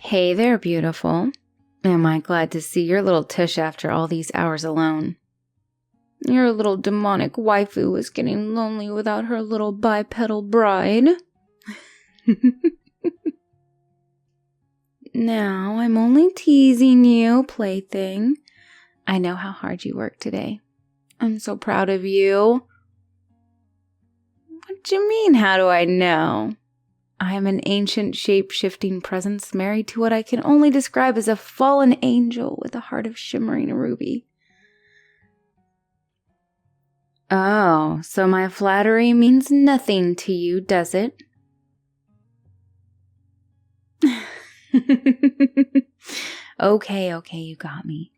Hey there, beautiful. Am I glad to see your little tush after all these hours alone. Your little demonic waifu was getting lonely without her little bipedal bride. Now, I'm only teasing you, plaything. I know how hard you worked today. I'm so proud of you. What do you mean, how do I know? I am an ancient shape-shifting presence married to what I can only describe as a fallen angel with a heart of shimmering ruby. Oh, so my flattery means nothing to you, does it? Okay, you got me.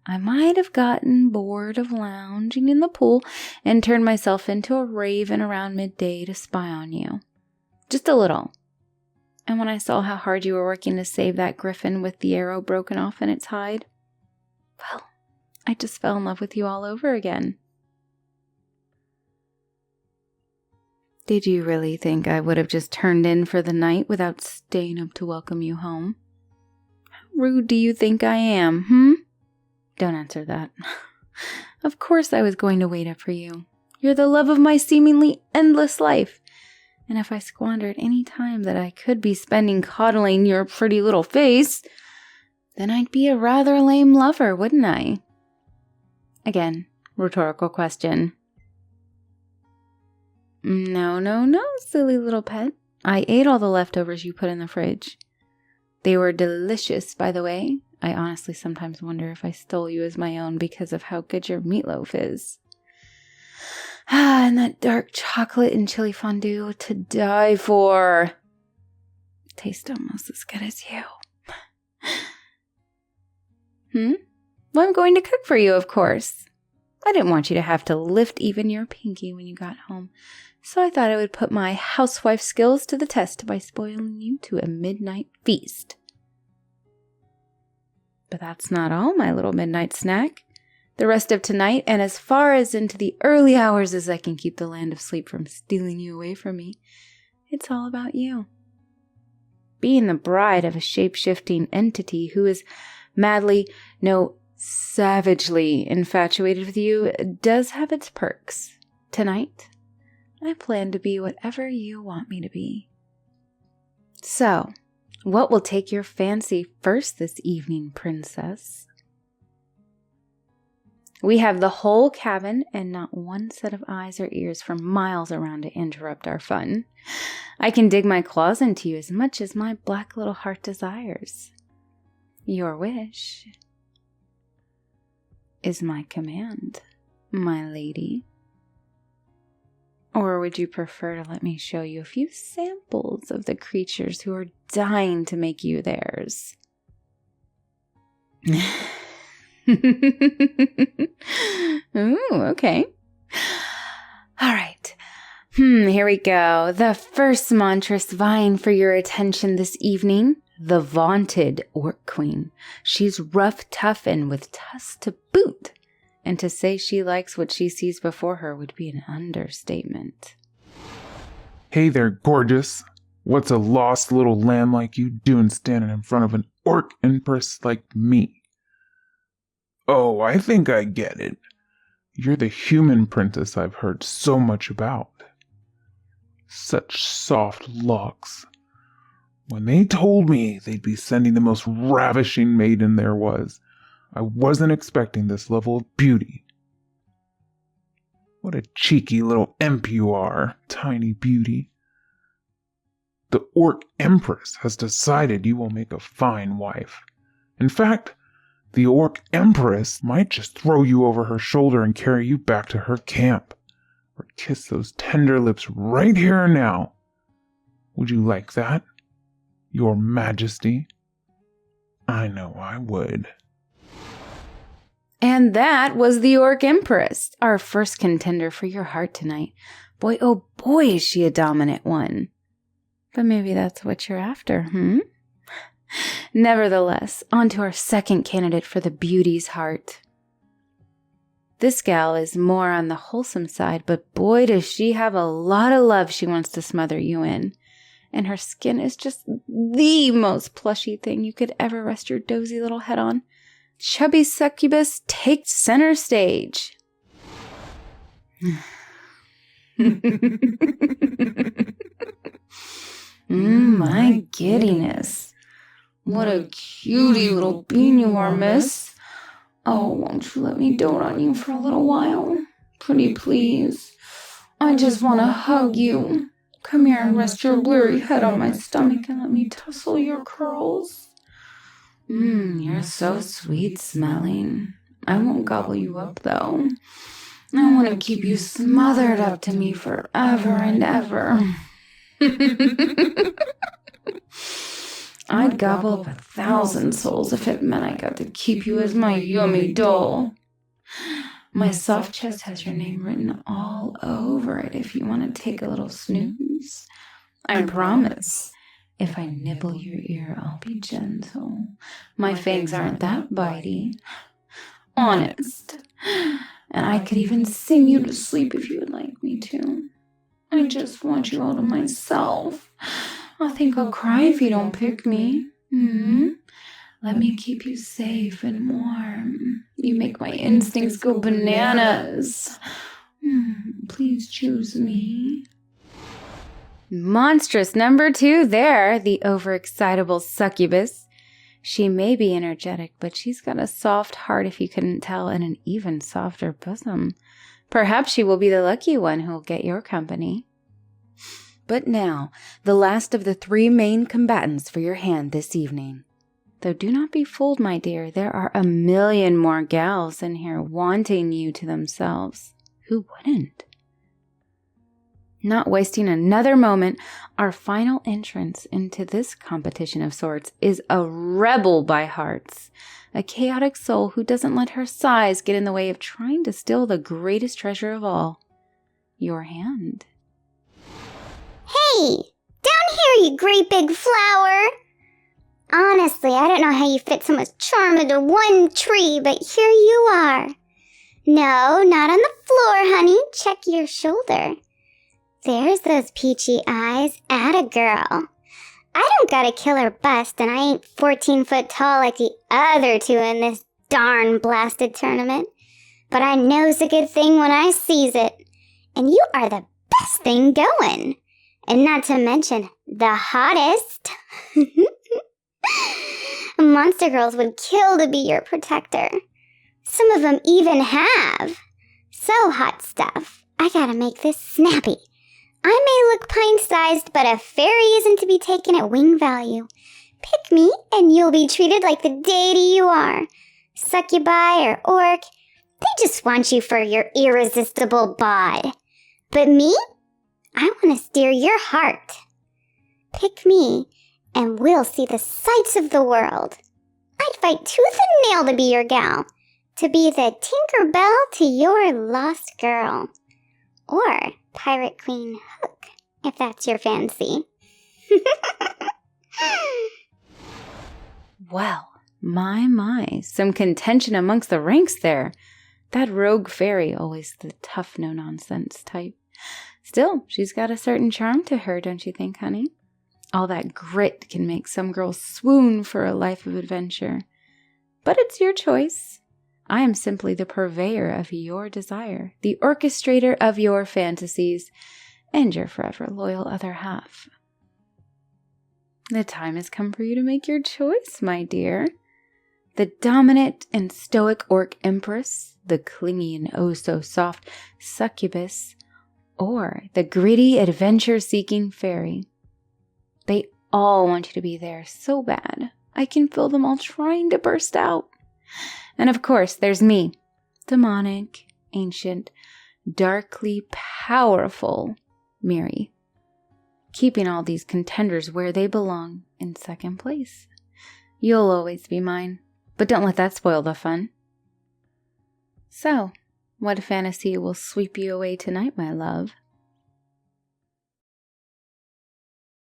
I might have gotten bored of lounging in the pool and turned myself into a raven around midday to spy on you. Just a little. And when I saw how hard you were working to save that griffin with the arrow broken off in its hide, well, I just fell in love with you all over again. Did you really think I would have just turned in for the night without staying up to welcome you home? How rude do you think I am, Don't answer that. Of course I was going to wait up for you. You're the love of my seemingly endless life. And if I squandered any time that I could be spending coddling your pretty little face, then I'd be a rather lame lover, wouldn't I? Again, rhetorical question. No, silly little pet. I ate all the leftovers you put in the fridge. They were delicious, by the way. I honestly sometimes wonder if I stole you as my own because of how good your meatloaf is. And that dark chocolate and chili fondue to die for. Tastes almost as good as you. Well, I'm going to cook for you, of course. I didn't want you to have to lift even your pinky when you got home, so I thought I would put my housewife skills to the test by spoiling you to a midnight feast. But that's not all, my little midnight snack. The rest of tonight, and as far as into the early hours as I can keep the land of sleep from stealing you away from me, it's all about you. Being the bride of a shape-shifting entity who is madly, no, savagely infatuated with you does have its perks. Tonight, I plan to be whatever you want me to be. So, what will take your fancy first this evening, princess? We have the whole cabin and not one set of eyes or ears for miles around to interrupt our fun. I can dig my claws into you as much as my black little heart desires. Your wish is my command, my lady. Or would you prefer to let me show you a few samples of the creatures who are dying to make you theirs? Ooh, okay. All right. Here we go. The first monstrous vying for your attention this evening. The vaunted Ork Queen. She's rough, tough, and with tusks to boot. And to say she likes what she sees before her would be an understatement. Hey there, gorgeous. What's a lost little lamb like you doing standing in front of an orc empress like me? Oh, I think I get it. You're the human princess I've heard so much about. Such soft locks. When they told me they'd be sending the most ravishing maiden there was, I wasn't expecting this level of beauty. What a cheeky little imp you are, tiny beauty. The Orc Empress has decided you will make a fine wife. In fact, the Orc Empress might just throw you over her shoulder and carry you back to her camp, or kiss those tender lips right here and now. Would you like that, Your Majesty? I know I would. And that was the Orc Empress, our first contender for your heart tonight. Boy, oh boy, is she a dominant one. But maybe that's what you're after, Nevertheless, on to our second candidate for the beauty's heart. This gal is more on the wholesome side, but boy does she have a lot of love she wants to smother you in. and her skin is just the most plushy thing you could ever rest your dozy little head on. Chubby succubus takes center stage. My giddiness. What a cutie little bean you are, miss. Oh, won't you let me dote on you for a little while? Pretty please. I just want to hug you. Come here and rest your blurry head on my stomach and let me tussle your curls. You're so sweet smelling. I won't gobble you up, though. I want to keep you smothered up to me forever and ever. I'd gobble up 1,000 souls if it meant I got to keep you as my yummy doll. My soft chest has your name written all over it if you want to take a little snooze. I promise. If I nibble your ear, I'll be gentle. My fangs aren't that bitey. Honest. And I could even sing you to sleep if you would like me to. I just want you all to myself. I think I'll cry if you don't pick me. Let me keep you safe and warm. You make my instincts go bananas. Please choose me. Monstrous number 2 there, the overexcitable succubus. She may be energetic, but she's got a soft heart if you couldn't tell, and an even softer bosom. Perhaps she will be the lucky one who will get your company. But now, the last of the 3 main combatants for your hand this evening. Though do not be fooled, my dear, there are a million more gals in here wanting you to themselves. Who wouldn't? Not wasting another moment, our final entrance into this competition of sorts is a rebel by hearts, a chaotic soul who doesn't let her size get in the way of trying to steal the greatest treasure of all, your hand. Hey, down here, you great big flower! Honestly, I don't know how you fit so much charm into one tree, but here you are. No, not on the floor, honey. Check your shoulder. There's those peachy eyes. Atta girl. I don't got a killer bust, and I ain't 14 foot tall like the other 2 in this darn blasted tournament. But I knows a good thing when I sees it. And you are the best thing going. And not to mention, the hottest. Monstergirls would kill to be your protector. Some of them even have. So hot stuff. I gotta make this snappy. I may look pint-sized, but a fairy isn't to be taken at wing value. Pick me, and you'll be treated like the deity you are. Succubi or Ork, they just want you for your irresistible bod. But me? I want to steer your heart. Pick me, and we'll see the sights of the world. I'd fight tooth and nail to be your gal, to be the Tinkerbell to your lost girl. Or Pirate Queen Hook, if that's your fancy. Well, my, some contention amongst the ranks there. That rogue fairy, always the tough, no-nonsense type. Still, she's got a certain charm to her, don't you think, honey? All that grit can make some girls swoon for a life of adventure. But it's your choice. I am simply the purveyor of your desire, the orchestrator of your fantasies, and your forever loyal other half. The time has come for you to make your choice, my dear. The dominant and stoic Orc Empress, the clingy and oh-so-soft Succubus, or the gritty, adventure-seeking fairy. They all want you to be there so bad. I can feel them all trying to burst out. And of course, there's me, demonic, ancient, darkly powerful Miri, keeping all these contenders where they belong in second place. You'll always be mine, but don't let that spoil the fun. So, what fantasy will sweep you away tonight, my love?